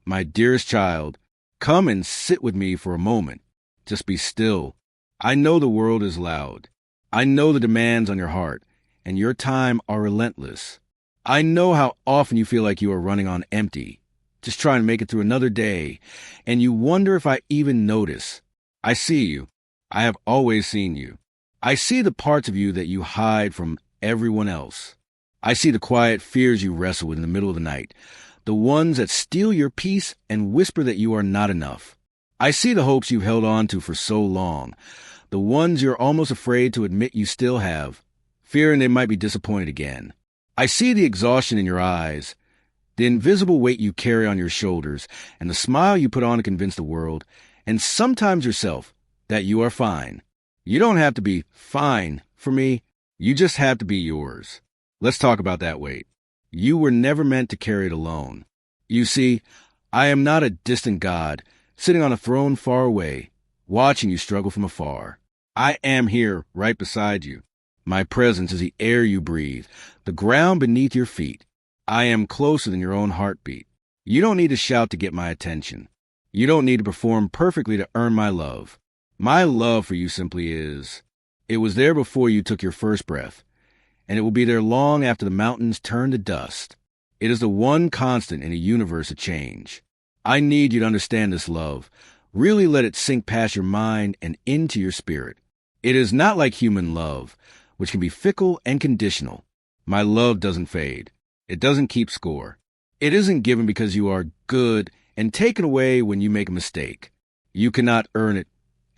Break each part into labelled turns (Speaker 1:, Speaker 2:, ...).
Speaker 1: My dearest child, come and sit with me for a moment. Just be still. I know the world is loud. I know the demands on your heart and your time are relentless. I know how often you feel like you are running on empty, just trying to make it through another day, and you wonder if I even notice. I see you. I have always seen you. I see the parts of you that you hide from everyone else. I see the quiet fears you wrestle with in the middle of the night, the ones that steal your peace and whisper that you are not enough. I see the hopes you've held on to for so long, the ones you're almost afraid to admit you still have, fearing they might be disappointed again. I see the exhaustion in your eyes, the invisible weight you carry on your shoulders, and the smile you put on to convince the world, and sometimes yourself, that you are fine. You don't have to be fine for me. You just have to be yours. Let's talk about that weight. You were never meant to carry it alone. You see, I am not a distant God, sitting on a throne far away, watching you struggle from afar. I am here, right beside you. My presence is the air you breathe, the ground beneath your feet. I am closer than your own heartbeat. You don't need to shout to get my attention. You don't need to perform perfectly to earn my love. My love for you simply is. It was there before you took your first breath, and it will be there long after the mountains turn to dust. It is the one constant in a universe of change. I need you to understand this love. Really let it sink past your mind and into your spirit. It is not like human love, which can be fickle and conditional. My love doesn't fade. It doesn't keep score. It isn't given because you are good and taken away when you make a mistake. You cannot earn it,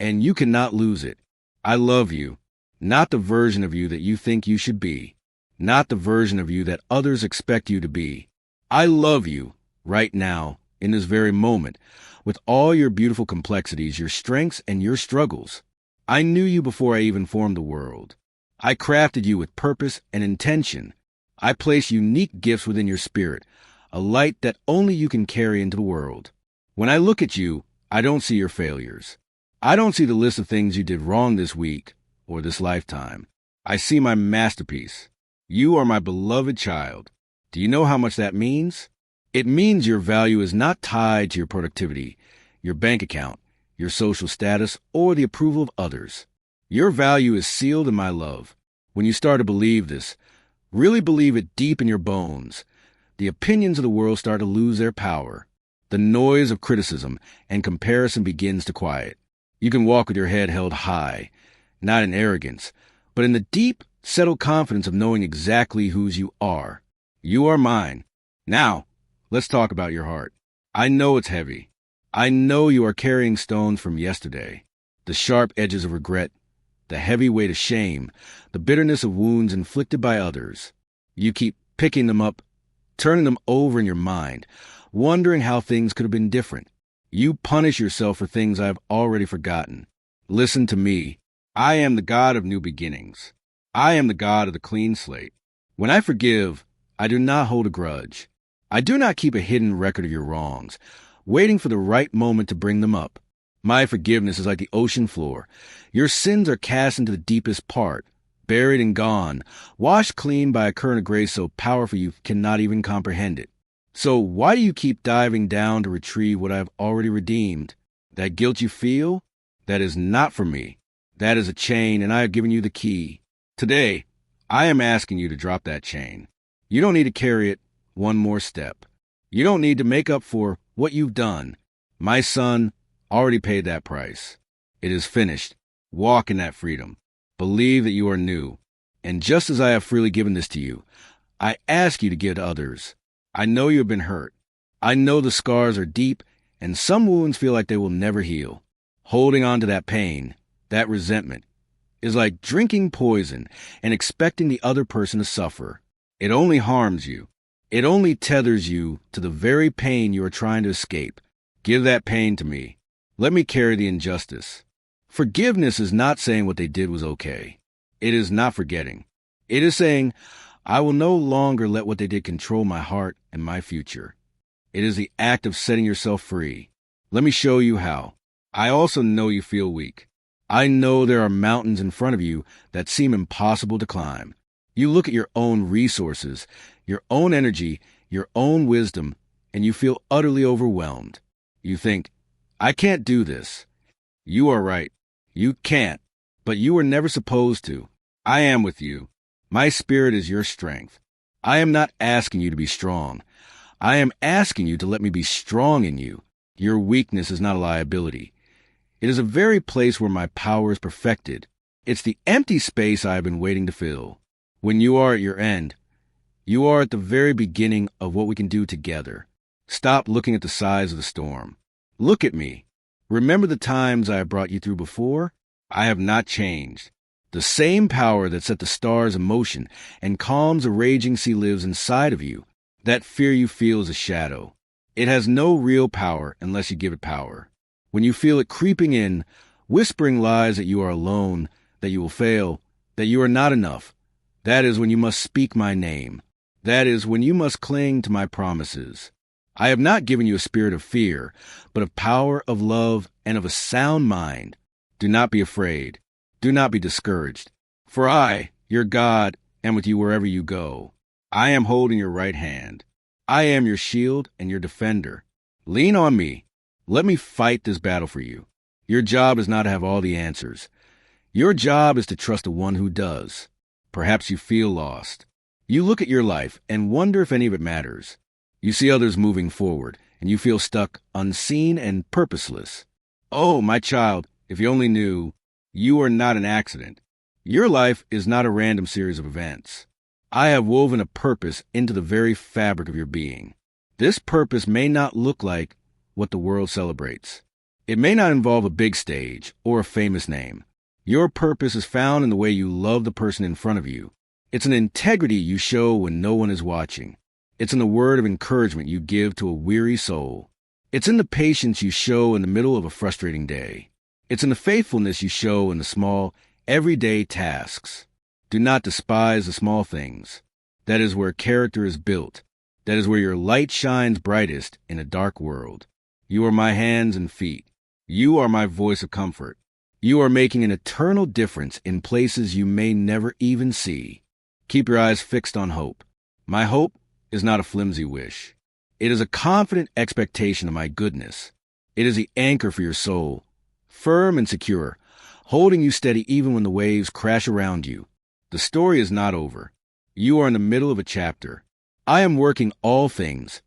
Speaker 1: and you cannot lose it. I love you, not the version of you that you think you should be, not the version of you that others expect you to be. I love you right now, in this very moment, with all your beautiful complexities, your strengths, and your struggles. I knew you before I even formed the world. I crafted you with purpose and intention. I placed unique gifts within your spirit, a light that only you can carry into the world. When I look at you, I don't see your failures. I don't see the list of things you did wrong this week or this lifetime. I see my masterpiece. You are my beloved child. Do you know how much that means? It means your value is not tied to your productivity, your bank account, your social status, or the approval of others. Your value is sealed in my love. When you start to believe this, really believe it deep in your bones, the opinions of the world start to lose their power. The noise of criticism and comparison begins to quiet. You can walk with your head held high, not in arrogance, but in the deep, settled confidence of knowing exactly whose you are. You are mine. Now, let's talk about your heart. I know it's heavy. I know you are carrying stones from yesterday, the sharp edges of regret, the heavy weight of shame, the bitterness of wounds inflicted by others. You keep picking them up, turning them over in your mind, wondering how things could have been different. You punish yourself for things I have already forgotten. Listen to me. I am the God of new beginnings. I am the God of the clean slate. When I forgive, I do not hold a grudge. I do not keep a hidden record of your wrongs, waiting for the right moment to bring them up. My forgiveness is like the ocean floor. Your sins are cast into the deepest part, buried and gone, washed clean by a current of grace so powerful you cannot even comprehend it. So why do you keep diving down to retrieve what I have already redeemed? That guilt you feel? That is not for me. That is a chain, and I have given you the key. Today, I am asking you to drop that chain. You don't need to carry it one more step. You don't need to make up for what you've done. My son already paid that price. It is finished. Walk in that freedom. Believe that you are new. And just as I have freely given this to you, I ask you to give to others. I know you have been hurt. I know the scars are deep, and some wounds feel like they will never heal. Holding on to that pain, that resentment, is like drinking poison and expecting the other person to suffer. It only harms you. It only tethers you to the very pain you are trying to escape. Give that pain to me. Let me carry the injustice. Forgiveness is not saying what they did was okay. It is not forgetting. It is saying, I will no longer let what they did control my heart and my future. It is the act of setting yourself free. Let me show you how. I also know you feel weak. I know there are mountains in front of you that seem impossible to climb. You look at your own resources, your own energy, your own wisdom, and you feel utterly overwhelmed. You think, I can't do this. You are right. You can't. But you were never supposed to. I am with you. My spirit is your strength. I am not asking you to be strong. I am asking you to let me be strong in you. Your weakness is not a liability. It is a very place where my power is perfected. It's the empty space I have been waiting to fill. When you are at your end, you are at the very beginning of what we can do together. Stop looking at the size of the storm. Look at me. Remember the times I have brought you through before? I have not changed. The same power that set the stars in motion and calms a raging sea lives inside of you. That fear you feel is a shadow. It has no real power unless you give it power. When you feel it creeping in, whispering lies that you are alone, that you will fail, that you are not enough, that is when you must speak my name. That is when you must cling to my promises. I have not given you a spirit of fear, but of power, of love, and of a sound mind. Do not be afraid. Do not be discouraged. For I, your God, am with you wherever you go. I am holding your right hand. I am your shield and your defender. Lean on me. Let me fight this battle for you. Your job is not to have all the answers. Your job is to trust the one who does. Perhaps you feel lost. You look at your life and wonder if any of it matters. You see others moving forward, and you feel stuck, unseen, and purposeless. Oh, my child, if you only knew, you are not an accident. Your life is not a random series of events. I have woven a purpose into the very fabric of your being. This purpose may not look like what the world celebrates. It may not involve a big stage or a famous name. Your purpose is found in the way you love the person in front of you. It's an integrity you show when no one is watching. It's in the word of encouragement you give to a weary soul. It's in the patience you show in the middle of a frustrating day. It's in the faithfulness you show in the small, everyday tasks. Do not despise the small things. That is where character is built. That is where your light shines brightest in a dark world. You are my hands and feet. You are my voice of comfort. You are making an eternal difference in places you may never even see. Keep your eyes fixed on hope. My hope is not a flimsy wish. It is a confident expectation of my goodness. It is the anchor for your soul, firm and secure, holding you steady even when the waves crash around you. The story is not over. You are in the middle of a chapter. I am working all things,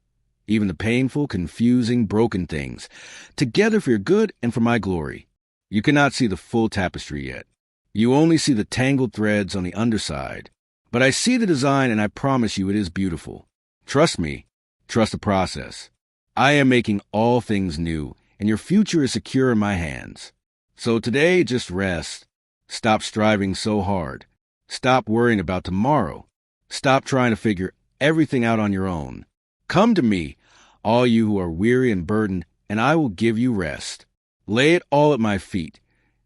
Speaker 1: even the painful, confusing, broken things, together for your good and for my glory. You cannot see the full tapestry yet. You only see the tangled threads on the underside. But I see the design, and I promise you it is beautiful. Trust me. Trust the process. I am making all things new, and your future is secure in my hands. So today, just rest. Stop striving so hard. Stop worrying about tomorrow. Stop trying to figure everything out on your own. Come to me, all you who are weary and burdened, and I will give you rest. Lay it all at my feet.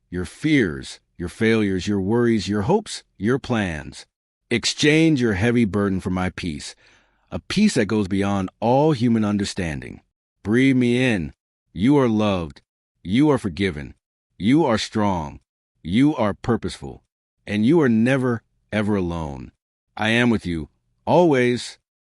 Speaker 1: Your fears, your failures, your worries, your hopes, your plans. Exchange your heavy burden for my peace, a peace that goes beyond all human understanding. Breathe me in. You are loved. You are forgiven. You are strong. You are purposeful. And you are never, ever alone. I am with you, always.